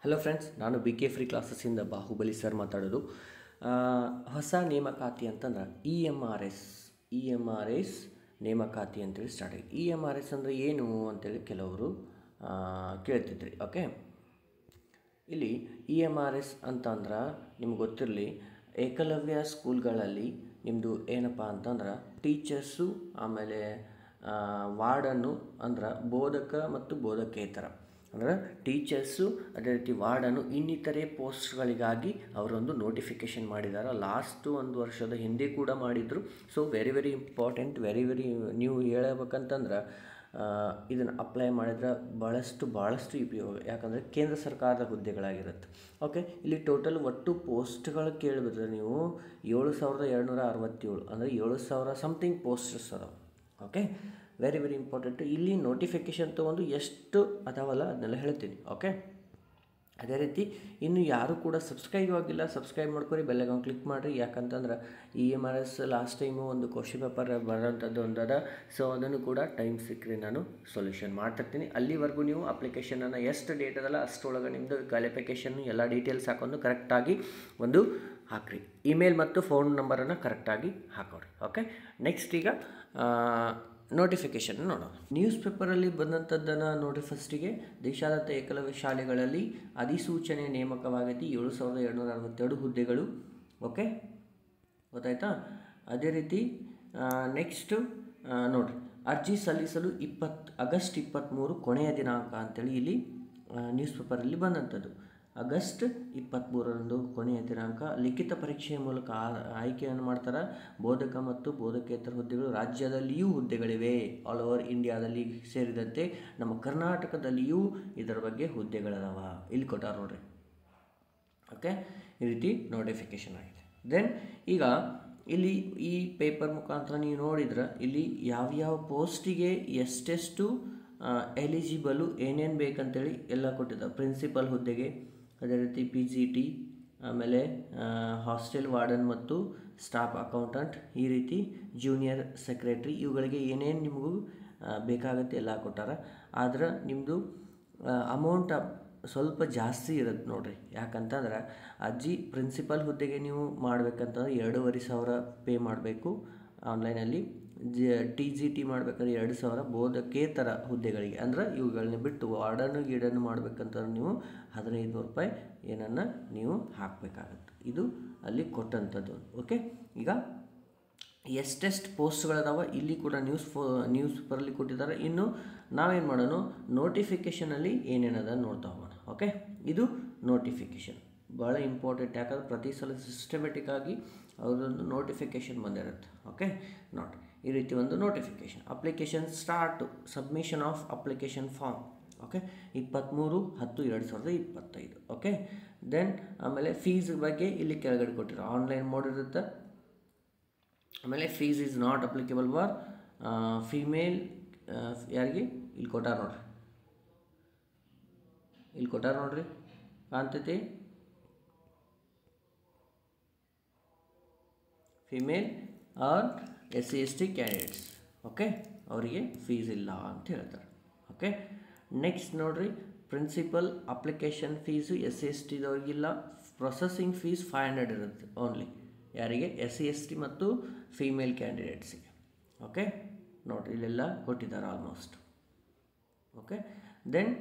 Hello friends, ನಾನು B K free ಕ್ಲಾಸಸ್ಸಿಂದ Bahubali sir ಮಾತಾಡೋದು. ಹೊಸ ನೇಮಕಾತಿ ಅಂತಂದ್ರೆ ಇ ಎಮ್ ಆರ್ ಎಸ್ ನೇಮಕಾತಿ ಅಂತೇಳಿ ಸ್ಟಾರ್ಟ್ ಆಗಿದೆ. ಇ ಎಮ್ ಆರ್ ಎಸ್ ಅಂದರೆ ಏನು ಅಂತೇಳಿ ಕೆಲವರು ಕೇಳ್ತಿದ್ರಿ. ಓಕೆ, ಇಲ್ಲಿ ಇ ಎಮ್ ಆರ್ ಎಸ್ ಅಂತಂದ್ರೆ ನಿಮ್ಗೆ ಗೊತ್ತಿರಲಿ, ಏಕಲವ್ಯ ಸ್ಕೂಲ್ಗಳಲ್ಲಿ ನಿಮ್ಮದು ಏನಪ್ಪ ಅಂತಂದ್ರೆ ಟೀಚರ್ಸು, ಆಮೇಲೆ ವಾರ್ಡನ್ನು ಅಂದ್ರೆ ಬೋಧಕ ಮತ್ತು ಬೋಧಕೇತರ ಅಂದರೆ ಟೀಚರ್ಸು, ಅದೇ ರೀತಿ ವಾರ್ಡನ್ನು, ಇನ್ನಿತರೆ ಪೋಸ್ಟ್ಗಳಿಗಾಗಿ ಅವರೊಂದು ನೋಟಿಫಿಕೇಷನ್ ಮಾಡಿದ್ದಾರೆ. ಲಾಸ್ಟು 1 ವರ್ಷದ ಹಿಂದೆ ಕೂಡ ಮಾಡಿದರು. ಸೊ ವೆರಿ ಇಂಪಾರ್ಟೆಂಟ್, ವೆರಿ ನೀವು ಹೇಳಬೇಕಂತಂದ್ರೆ ಇದನ್ನು ಅಪ್ಲೈ ಮಾಡಿದ್ರೆ ಭಾಳಷ್ಟು ಉಪಯೋಗ. ಯಾಕಂದರೆ ಕೇಂದ್ರ ಸರ್ಕಾರದ ಹುದ್ದೆಗಳಾಗಿರುತ್ತೆ. ಓಕೆ, ಇಲ್ಲಿ ಟೋಟಲ್ ಒಟ್ಟು ಪೋಸ್ಟ್ಗಳು ಕೇಳಿಬಿಟ್ರೆ ನೀವು 7267 ಅಂದರೆ 7000 ಸಮಥಿಂಗ್ ಪೋಸ್ಟರ್ಸ್ ಅದಾವೆ. Okay, very important. ಇಲ್ಲಿ ನೋಟಿಫಿಕೇಷನ್ ತೊಗೊಂಡು ಎಷ್ಟು ಅದಾವಲ್ಲ ಅದನ್ನೆಲ್ಲ ಹೇಳ್ತೀನಿ. ಓಕೆ, ಅದೇ ರೀತಿ ಇನ್ನು ಯಾರೂ ಕೂಡ ಸಬ್ಸ್ಕ್ರೈಬ್ ಆಗಿಲ್ಲ, ಸಬ್ಸ್ಕ್ರೈಬ್ ಮಾಡ್ಕೊರಿ, ಬೆಲ್ಲೈಕಾನ್ ಕ್ಲಿಕ್ ಮಾಡಿರಿ. ಯಾಕಂತಂದ್ರೆ E M R S last time ಒಂದು ಕ್ವಶ್ಚನ್ ಪೇಪರ್ ಬರೋಂಥದ್ದು ಒಂದದ. ಸೊ ಅದನ್ನು ಕೂಡ ಟೈಮ್ ಸಿಕ್ಕರೆ ನಾನು ಸೊಲ್ಯೂಷನ್ ಮಾಡ್ತಿರ್ತೀನಿ. ಅಲ್ಲಿವರೆಗೂ ನೀವು ಅಪ್ಲಿಕೇಶನನ್ನು ಎಷ್ಟು ಡೇಟ್ ಅದಲ್ಲ ಅಷ್ಟರೊಳಗೆ ನಿಮ್ಮದು ಕ್ವಾಲಿಫಿಕೇಷನ್ ಎಲ್ಲ ಡೀಟೇಲ್ಸ್ ಹಾಕೊಂಡು ಕರೆಕ್ಟಾಗಿ ಒಂದು ಹಾಕ್ರಿ. ಇಮೇಲ್ ಮತ್ತು ಫೋನ್ ನಂಬರನ್ನು ಕರೆಕ್ಟಾಗಿ ಹಾಕೋರಿ. ಓಕೆ, ನೆಕ್ಸ್ಟ್ ಈಗ ನೋಟಿಫಿಕೇಷನ್ ನೋಡೋಣ. ನ್ಯೂಸ್ ಪೇಪರಲ್ಲಿ ಬಂದಂಥದ್ದನ್ನು ನೋಡಿ. ಫಸ್ಟಿಗೆ ದೇಶಾದ್ಯಂತ ಏಕಲವ್ಯ ಶಾಲೆಗಳಲ್ಲಿ ಅಧಿಸೂಚನೆ ನೇಮಕವಾಗೈತಿ 7262 ಹುದ್ದೆಗಳು. ಓಕೆ, ಗೊತ್ತಾಯ್ತಾ? ಅದೇ ರೀತಿ ನೆಕ್ಸ್ಟು ನೋಡಿರಿ, ಅರ್ಜಿ ಸಲ್ಲಿಸಲು ಆಗಸ್ಟ್ 23 ಕೊನೆಯ ದಿನಾಂಕ ಅಂತೇಳಿ ಇಲ್ಲಿ ನ್ಯೂಸ್ ಪೇಪರಲ್ಲಿ ಬಂದಂಥದ್ದು. ಆಗಸ್ಟ್ 23ರಂದು ಕೊನೆಯ ದಿನಾಂಕ. ಲಿಖಿತ ಪರೀಕ್ಷೆಯ ಮೂಲಕ ಆಯ್ಕೆಯನ್ನು ಮಾಡ್ತಾರೆ. ಬೋಧಕ ಮತ್ತು ಬೋಧಕೇತರ ಹುದ್ದೆಗಳು ರಾಜ್ಯದಲ್ಲಿಯೂ ಹುದ್ದೆಗಳಿವೆ. ಆಲ್ ಓವರ್ ಇಂಡಿಯಾದಲ್ಲಿ ಸೇರಿದಂತೆ ನಮ್ಮ ಕರ್ನಾಟಕದಲ್ಲಿಯೂ ಇದರ ಬಗ್ಗೆ ಹುದ್ದೆಗಳದಾವ. ಇಲ್ಲಿ ಕೊಟ್ಟಾರ ನೋಡ್ರಿ. ಓಕೆ, ಈ ರೀತಿ ನೋಟಿಫಿಕೇಷನ್ ಆಗಿದೆ. ದೆನ್ ಈಗ ಇಲ್ಲಿ ಈ ಪೇಪರ್ ಮುಖಾಂತರ ನೀವು ನೋಡಿದ್ರೆ ಇಲ್ಲಿ ಯಾವ್ಯಾವ ಪೋಸ್ಟಿಗೆ ಎಷ್ಟೆಷ್ಟು ಎಲಿಜಿಬಲು, ಏನೇನು ಬೇಕಂತೇಳಿ ಎಲ್ಲ ಕೊಟ್ಟಿದ್ದಾರೆ. ಪ್ರಿನ್ಸಿಪಲ್ ಹುದ್ದೆಗೆ, ಅದೇ ರೀತಿ PGT, ಆಮೇಲೆ ಹಾಸ್ಟೆಲ್ ವಾರ್ಡನ್ ಮತ್ತು ಸ್ಟಾಫ್ ಅಕೌಂಟೆಂಟ್, ಈ ರೀತಿ ಜೂನಿಯರ್ ಸೆಕ್ರೆಟ್ರಿ, ಇವುಗಳಿಗೆ ಏನೇನು ನಿಮಗೂ ಬೇಕಾಗುತ್ತೆ ಎಲ್ಲ ಕೊಟ್ಟಾರ. ಆದ್ರೆ ನಿಮ್ಮದು ಅಮೌಂಟ್ ಸ್ವಲ್ಪ ಜಾಸ್ತಿ ಇರುತ್ತೆ ನೋಡಿರಿ. ಯಾಕಂತಂದ್ರೆ ಪ್ರಿನ್ಸಿಪಲ್ ಹುದ್ದೆಗೆ ನೀವು ಮಾಡಬೇಕಂತಂದ್ರೆ 2500 ಪೇ ಮಾಡಬೇಕು ಆನ್ಲೈನಲ್ಲಿ. TGT ಮಾಡಬೇಕಾದ್ರೆ 2000. ಬೋಧಕೇತರ ಹುದ್ದೆಗಳಿಗೆ ಅಂದ್ರೆ ಇವುಗಳನ್ನ ಬಿಟ್ಟು ವಾರ್ಡನ್ನು ಮಾಡಬೇಕಂತಂದ್ರೆ ನೀವು 1500 ರೂಪಾಯಿ ಏನನ್ನು ನೀವು ಹಾಕಬೇಕಾಗತ್ತೆ. ಇದು ಅಲ್ಲಿ ಕೊಟ್ಟಂಥದ್ದು. ಓಕೆ, ಈಗ ಎಷ್ಟೆಷ್ಟು ಪೋಸ್ಟ್ಗಳದಾವ ಇಲ್ಲಿ ಕೂಡ ನ್ಯೂಸ್ ಪೇಪರಲ್ಲಿ ಕೊಟ್ಟಿದ್ದಾರೆ. ಇನ್ನು ನಾವೇನು ಮಾಡೋಣ, ನೋಟಿಫಿಕೇಷನಲ್ಲಿ ಏನೇನದ ನೋಡ್ತಾ ಹೋಗೋಣ. ಓಕೆ, ಇದು ನೋಟಿಫಿಕೇಷನ್ ಭಾಳ ಇಂಪಾರ್ಟೆಂಟ್. ಯಾಕಂದ್ರೆ ಪ್ರತಿ ಸಲ ಸಿಸ್ಟಮೆಟಿಕ್ ಆಗಿ ಅದೊಂದು ನೋಟಿಫಿಕೇಷನ್ ಬಂದಿರುತ್ತೆ. ಓಕೆ, ನೋಡಿ ಈ ರೀತಿ ಒಂದು notification. Application start, submission of application form. Okay, 23/10/2025. Okay, then ಆಮೇಲೆ ಫೀಸ್ ಬಗ್ಗೆ ಇಲ್ಲಿ ಕೆಳಗಡೆ ಕೊಟ್ಟಿರೋ ಆನ್ಲೈನ್ ಮೋಡ್ ಇರುತ್ತೆ. ಆಮೇಲೆ fees is not applicable for female. ಯಾರಿಗೆ ಇಲ್ಲಿ ಕೊಟ್ಟಾರ ನೋಡ್ರಿ, ಕಾಣ್ತೈತಿ. Female or SC/ST candidates. Okay, ಅವರಿಗೆ ಫೀಸ್ ಇಲ್ಲ ಅಂತ ಹೇಳ್ತಾರೆ. ಓಕೆ, ನೆಕ್ಸ್ಟ್ ನೋಡ್ರಿ, ಪ್ರಿನ್ಸಿಪಲ್ ಅಪ್ಲಿಕೇಶನ್ ಫೀಸು SC/STದವ್ರಿಗಿಲ್ಲ. ಪ್ರೊಸೆಸಿಂಗ್ ಫೀಸ್ 500 ಇರುತ್ತೆ ಓನ್ಲಿ. ಯಾರಿಗೆ? SC/ST ಮತ್ತು ಫೀಮೇಲ್ ಕ್ಯಾಂಡಿಡೇಟ್ಸಿಗೆ. ಓಕೆ, ನೋಡಿರಿ ಇಲ್ಲೆಲ್ಲ ಕೊಟ್ಟಿದ್ದಾರೆ ಆಲ್ಮೋಸ್ಟ್. ಓಕೆ, ದೆನ್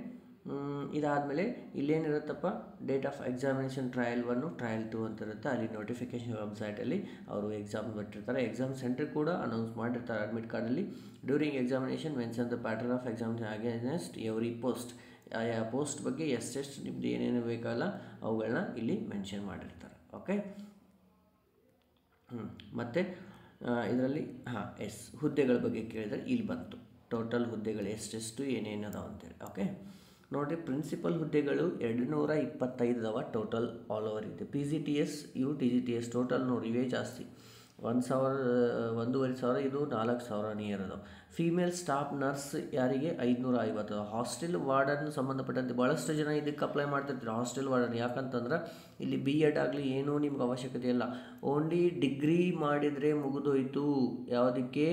ಇದಾದಮೇಲೆ ಇಲ್ಲೇನಿರುತ್ತಪ್ಪ, date of examination trial 1, trial 2 ಅಂತ ಇರುತ್ತೆ. ಅಲ್ಲಿ ನೋಟಿಫಿಕೇಷನ್ ವೆಬ್ಸೈಟಲ್ಲಿ ಅವರು ಎಕ್ಸಾಮ್ ಬಿಟ್ಟಿರ್ತಾರೆ. ಎಕ್ಸಾಮ್ ಸೆಂಟರ್ ಕೂಡ ಅನೌನ್ಸ್ ಮಾಡಿರ್ತಾರೆ ಅಡ್ಮಿಟ್ ಕಾರ್ಡಲ್ಲಿ. During examination mention the pattern of examination against every post. ಆ ಪೋಸ್ಟ್ ಬಗ್ಗೆ ಎಷ್ಟೆಷ್ಟು ನಿಮ್ಮದು ಏನೇನು ಬೇಕಲ್ಲ ಅವುಗಳನ್ನ ಇಲ್ಲಿ ಮೆನ್ಷನ್ ಮಾಡಿರ್ತಾರೆ. ಓಕೆ, ಮತ್ತು ಇದರಲ್ಲಿ ಹುದ್ದೆಗಳ ಬಗ್ಗೆ ಕೇಳಿದರೆ ಇಲ್ಲಿ ಬಂತು ಟೋಟಲ್ ಹುದ್ದೆಗಳು ಎಷ್ಟೆಷ್ಟು ಏನೇನು ಅದಾವ ಅಂತೇಳಿ. ಓಕೆ, ನೋಡಿರಿ, ಪ್ರಿನ್ಸಿಪಲ್ ಹುದ್ದೆಗಳು 225 ಅದಾವ ಟೋಟಲ್ ಆಲ್ ಓವರ್ ಇದೆ. PGTS ಇವು TGTS ಟೋಟಲ್ ನೋಡಿ ಇವೇ ಜಾಸ್ತಿ, 1,500 ಇದು 4,000 ನಿಯರ್ ಅದಾವೆ. ಫೀಮೇಲ್ ಸ್ಟಾಫ್ ನರ್ಸ್ ಯಾರಿಗೆ 550 ಅದಾವೆ. ಹಾಸ್ಟೆಲ್ ವಾರ್ಡನ್ ಸಂಬಂಧಪಟ್ಟಂತೆ ಭಾಳಷ್ಟು ಜನ ಇದಕ್ಕೆ ಅಪ್ಲೈ ಮಾಡ್ತಿರ್ತೀರಿ. ಹಾಸ್ಟೆಲ್ ವಾರ್ಡನ್ ಯಾಕಂತಂದ್ರೆ ಇಲ್ಲಿ BEd ಆಗಲಿ ಏನೂ ನಿಮ್ಗೆ ಅವಶ್ಯಕತೆ ಇಲ್ಲ. ಓನ್ಲಿ ಡಿಗ್ರಿ ಮಾಡಿದರೆ ಮುಗಿದೋಯ್ತು. ಯಾವುದಕ್ಕೆ?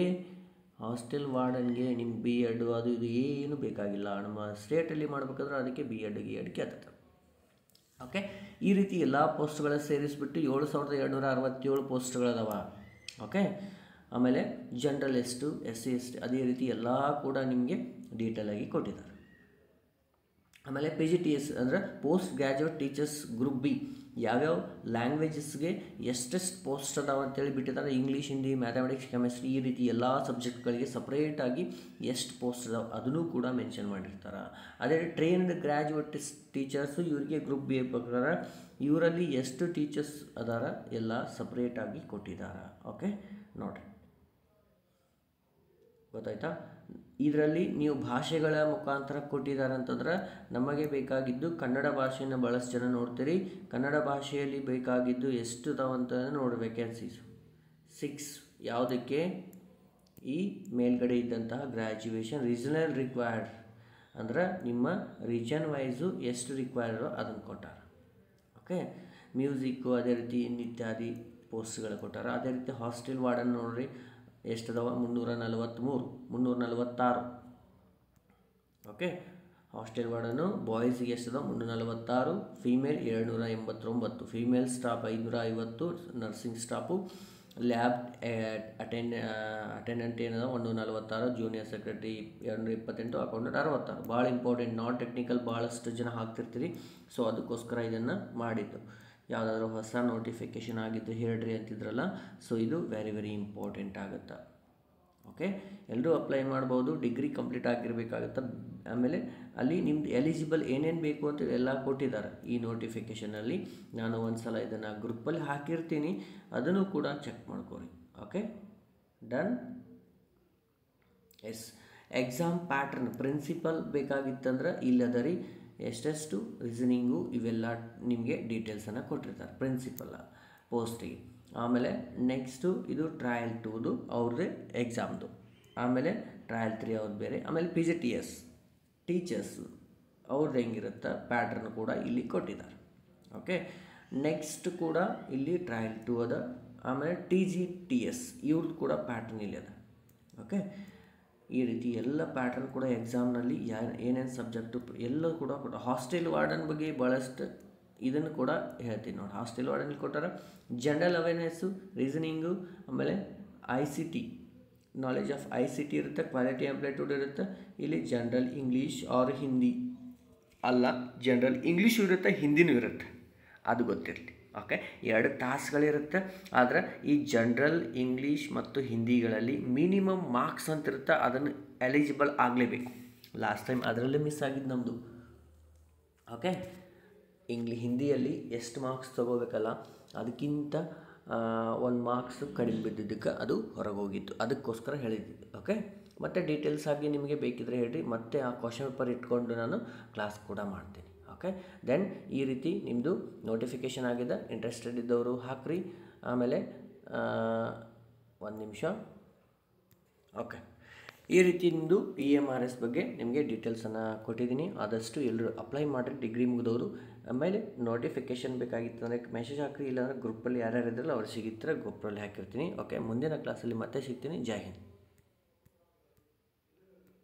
ಹಾಸ್ಟೆಲ್ ವಾರ್ಡನ್ಗೆ. ನಿಮ್ಮ BEd ಅದು ಇದು ಏನು ಬೇಕಾಗಿಲ್ಲ. ನಮ್ಮ ಸ್ಟೇಟಲ್ಲಿ ಮಾಡ್ಬೇಕಾದ್ರೆ ಅದಕ್ಕೆ BEd ಕೇಳ್ತಾರೆ. ಓಕೆ, ಈ ರೀತಿ ಎಲ್ಲ ಪೋಸ್ಟ್ಗಳ ಸೇರಿಸ್ಬಿಟ್ಟು 7267 ಪೋಸ್ಟ್ಗಳದಾವ. ಓಕೆ, ಆಮೇಲೆ ಜನರಲ್ ಎಷ್ಟು, SC ST ಅದೇ ರೀತಿ ಎಲ್ಲ ಕೂಡ ನಿಮಗೆ ಡೀಟೇಲಾಗಿ ಕೊಟ್ಟಿದ್ದಾರೆ. ಆಮೇಲೆ PGTS ಅಂದರೆ post graduate teachers group B ಯಾವ್ಯಾವ ಲ್ಯಾಂಗ್ವೇಜಸ್ಗೆ ಎಷ್ಟೆಷ್ಟು ಪೋಸ್ಟ್ ಅದಾವೆ ಅಂತೇಳಿ ಬಿಟ್ಟಿದ್ದಾರೆ. ಇಂಗ್ಲೀಷ್, ಹಿಂದಿ, ಮ್ಯಾಥಮೆಟಿಕ್ಸ್, ಕೆಮಿಸ್ಟ್ರಿ ಈ ರೀತಿ ಎಲ್ಲ ಸಬ್ಜೆಕ್ಟ್ಗಳಿಗೆ ಸಪ್ರೇಟಾಗಿ ಎಷ್ಟು ಪೋಸ್ಟ್ ಅದಾವೆ ಅದನ್ನು ಕೂಡ ಮೆನ್ಷನ್ ಮಾಡಿರ್ತಾರೆ. ಅದೇ ಟ್ರೈನ್ಡ್ ಗ್ರ್ಯಾಜುಯೇಟ್ ಟೀಚರ್ಸು ಇವರಿಗೆ ಗ್ರೂಪ್ ಬಿ ಪ್ರಕಾರ ಇವರಲ್ಲಿ ಎಷ್ಟು ಟೀಚರ್ಸ್ ಅದಾರ ಎಲ್ಲ ಸಪ್ರೇಟಾಗಿ ಕೊಟ್ಟಿದ್ದಾರೆ. ಓಕೆ, ನೋಡಿರಿ, ಗೊತ್ತಾಯ್ತಾ? ಇದರಲ್ಲಿ ನೀವು ಭಾಷೆಗಳ ಮುಖಾಂತರ ಕೊಟ್ಟಿದ್ದಾರೆ ಅಂತಂದ್ರೆ ನಮಗೆ ಬೇಕಾಗಿದ್ದು ಕನ್ನಡ ಭಾಷೆಯನ್ನು ಭಾಳಷ್ಟು ಜನ ನೋಡ್ತೀರಿ. ಕನ್ನಡ ಭಾಷೆಯಲ್ಲಿ ಬೇಕಾಗಿದ್ದು ಎಷ್ಟು ಅದಾವಂತ ನೋಡಿ, ವೇಕೆನ್ಸೀಸ್ 6 ಯಾವುದಕ್ಕೆ ಈ ಮೇಲ್ಗಡೆ ಇದ್ದಂತಹ ಗ್ರ್ಯಾಜುಯೇಷನ್ ರೀಜನಲ್ ರಿಕ್ವೈರ್ಡ್ ಅಂದ್ರೆ ನಿಮ್ಮ ರೀಜನ್ ವೈಸು ಎಷ್ಟು ರಿಕ್ವೈರ್ಡೋ ಅದನ್ನು ಕೊಟ್ಟಾರ. ಓಕೆ, ಮ್ಯೂಸಿಕ್ಕು ಅದೇ ರೀತಿ ಇತ್ಯಾದಿ ಪೋಸ್ಟ್ಗಳು ಕೊಟ್ಟಾರ. ಅದೇ ರೀತಿ ಹಾಸ್ಟೆಲ್ ವಾರ್ಡನ್ ನೋಡ್ರಿ ಎಷ್ಟದವ 346. ಓಕೆ, ಹಾಸ್ಟೆಲ್ ವಾರ್ಡನು ಬಾಯ್ಸಿಗೆ ಎಷ್ಟದ 346, female 789, female staff 550, nursing staff, lab attendant ಏನದ 146, ಜೂನಿಯರ್ ಸೆಕ್ರೆಟರಿ 228, ಅಕೌಂಟೆಂಟ್ 66. ಭಾಳ ಇಂಪಾರ್ಟೆಂಟ್, ನಾನ್ ಟೆಕ್ನಿಕಲ್ ಭಾಳಷ್ಟು ಜನ ಹಾಕ್ತಿರ್ತೀರಿ. ಸೊ ಅದಕ್ಕೋಸ್ಕರ ಇದನ್ನು ಮಾಡಿದ್ದು. ಯಾವುದಾದ್ರೂ ಹೊಸ ನೋಟಿಫಿಕೇಷನ್ ಆಗಿದ್ದು ಹೇಳ್ರಿ ಅಂತಿದ್ರಲ್ಲ, ಸೊ ಇದು ವೆರಿ ವೆರಿ ಇಂಪಾರ್ಟೆಂಟ್ ಆಗುತ್ತೆ. ಓಕೆ, ಎಲ್ಲರೂ ಅಪ್ಲೈ ಮಾಡ್ಬೋದು. ಡಿಗ್ರಿ ಕಂಪ್ಲೀಟ್ ಆಗಿರಬೇಕಾಗುತ್ತೆ. ಆಮೇಲೆ ಅಲ್ಲಿ ನಿಮ್ದು ಎಲಿಜಿಬಲ್ ಏನೇನು ಬೇಕು ಅಂತ ಎಲ್ಲ ಕೊಟ್ಟಿದ್ದಾರೆ ಈ ನೋಟಿಫಿಕೇಷನಲ್ಲಿ. ನಾನು ಒಂದು ಸಲ ಇದನ್ನು ಗ್ರೂಪಲ್ಲಿ ಹಾಕಿರ್ತೀನಿ, ಅದನ್ನು ಕೂಡ ಚೆಕ್ ಮಾಡ್ಕೊರಿ. Okay, done. Yes, exam pattern principal ಬೇಕಾಗಿತ್ತಂದ್ರೆ ಇಲ್ಲದ ರೀ ಎಷ್ಟೆಷ್ಟು ರೀಸನಿಂಗು ಇವೆಲ್ಲ ನಿಮಗೆ ಡೀಟೇಲ್ಸನ್ನು ಕೊಟ್ಟಿರ್ತಾರೆ ಪ್ರಿನ್ಸಿಪಲ್ ಪೋಸ್ಟಿಗೆ. ಆಮೇಲೆ ನೆಕ್ಸ್ಟು ಇದು ಟ್ರಯಲ್ 2ದು ಅವ್ರದ್ದೇ ಎಕ್ಸಾಮ್ದು. ಆಮೇಲೆ ಟ್ರಯಲ್ 3 ಅವ್ರದ್ದು ಬೇರೆ. ಆಮೇಲೆ PGTS ಟೀಚರ್ಸು ಅವ್ರದ್ದು ಹೆಂಗಿರುತ್ತೆ ಪ್ಯಾಟ್ರನ್ ಕೂಡ ಇಲ್ಲಿ ಕೊಟ್ಟಿದ್ದಾರೆ. ಓಕೆ, ನೆಕ್ಸ್ಟ್ ಕೂಡ ಇಲ್ಲಿ ಟ್ರಯಲ್ 2 ಅದ. ಆಮೇಲೆ TGTS ಇವ್ರದ್ದು ಕೂಡ ಪ್ಯಾಟ್ರನ್ ಇಲ್ಲಿ ಅದ. ಓಕೆ, ಈ ರೀತಿ ಎಲ್ಲ ಪ್ಯಾಟ್ರನ್ ಕೂಡ ಎಕ್ಸಾಮ್ನಲ್ಲಿ ಏನೇನು ಸಬ್ಜೆಕ್ಟು ಎಲ್ಲ ಕೂಡ ಹಾಸ್ಟೆಲ್ ವಾರ್ಡನ್ ಬಗ್ಗೆ ಭಾಳಷ್ಟು ಇದನ್ನು ಕೂಡ ಹೇಳ್ತೀನಿ ನೋಡಿ. ಹಾಸ್ಟೆಲ್ ವಾರ್ಡನ್ ಕೊಟ್ಟಾರ ಜನರಲ್ ಅವೇರ್ನೆಸ್ಸು, ರೀಸನಿಂಗು, ಆಮೇಲೆ ICT ನಾಲೆಜ್ ಆಫ್ ICT ಇರುತ್ತೆ, ಕ್ವಾಲಿಟಿ ಆಪ್ಟಿಟ್ಯೂಡ್ ಇರುತ್ತೆ. ಇಲ್ಲಿ ಜನರಲ್ ಇಂಗ್ಲೀಷ್ ಆರ್ ಹಿಂದಿ ಅಲ್ಲ, ಜನರಲ್ ಇಂಗ್ಲೀಷು ಇರುತ್ತೆ, ಹಿಂದಿನೂ ಇರುತ್ತೆ, ಅದು ಗೊತ್ತಿರಲಿ. ಓಕೆ, 2 ತಾಸುಗಳಿರುತ್ತೆ. ಆದರೆ ಈ ಜನರಲ್ ಇಂಗ್ಲೀಷ್ ಮತ್ತು ಹಿಂದಿಗಳಲ್ಲಿ ಮಿನಿಮಮ್ ಮಾರ್ಕ್ಸ್ ಅಂತ ಇರುತ್ತೆ, ಅದನ್ನು ಎಲಿಜಿಬಲ್ ಆಗಲೇಬೇಕು. ಲಾಸ್ಟ್ ಟೈಮ್ ಅದರಲ್ಲೇ ಮಿಸ್ ಆಗಿದ್ದು ನಮ್ಮದು. ಓಕೆ, ಹಿಂದಿಯಲ್ಲಿ ಎಷ್ಟು ಮಾರ್ಕ್ಸ್ ತೊಗೋಬೇಕಲ್ಲ ಅದಕ್ಕಿಂತ 1 ಮಾರ್ಕ್ಸ್ ಕಡಿಮೆ ಬಿದ್ದಿದ್ದಕ್ಕೆ ಅದು ಹೊರಗೆ ಹೋಗಿತ್ತು, ಅದಕ್ಕೋಸ್ಕರ ಹೇಳಿದ್ವಿ. ಓಕೆ, ಮತ್ತು ಡೀಟೇಲ್ಸ್ ಆಗಿ ನಿಮಗೆ ಬೇಕಿದ್ರೆ ಹೇಳ್ರಿ, ಮತ್ತು ಆ ಕ್ವಶನ್ ಪೇಪರ್ ಇಟ್ಕೊಂಡು ನಾನು ಕ್ಲಾಸ್ ಕೂಡ ಮಾಡ್ತೀನಿ. ಓಕೆ, ದೆನ್ ಈ ರೀತಿ ನಿಮ್ಮದು ನೋಟಿಫಿಕೇಷನ್ ಆಗಿದೆ. ಇಂಟ್ರೆಸ್ಟೆಡ್ ಇದ್ದವರು ಹಾಕ್ರಿ. ಆಮೇಲೆ 1 ನಿಮಿಷ. ಓಕೆ, ಈ ರೀತಿ ನಿಮ್ಮದು EMRS ಬಗ್ಗೆ ನಿಮಗೆ ಡೀಟೇಲ್ಸನ್ನು ಕೊಟ್ಟಿದ್ದೀನಿ. ಆದಷ್ಟು ಎಲ್ಲರೂ ಅಪ್ಲೈ ಮಾಡಿರಿ, ಡಿಗ್ರಿ ಮುಗಿದವರು. ಆಮೇಲೆ ನೋಟಿಫಿಕೇಷನ್ ಬೇಕಾಗಿತ್ತು ಅಂದರೆ ಮೆಸೇಜ್ ಹಾಕ್ರಿ, ಇಲ್ಲಾಂದರೆ ಗ್ರೂಪಲ್ಲಿ ಯಾರ್ಯಾರು ಇದ್ರಲ್ಲ ಅವ್ರು ಸಿಗಿದ್ರೆ ಗ್ರೂಪಲ್ಲಿ ಹಾಕಿರ್ತೀನಿ. ಓಕೆ, ಮುಂದಿನ ಕ್ಲಾಸಲ್ಲಿ ಮತ್ತೆ ಸಿಗ್ತೀನಿ. ಜೈ ಹಿಂದ್.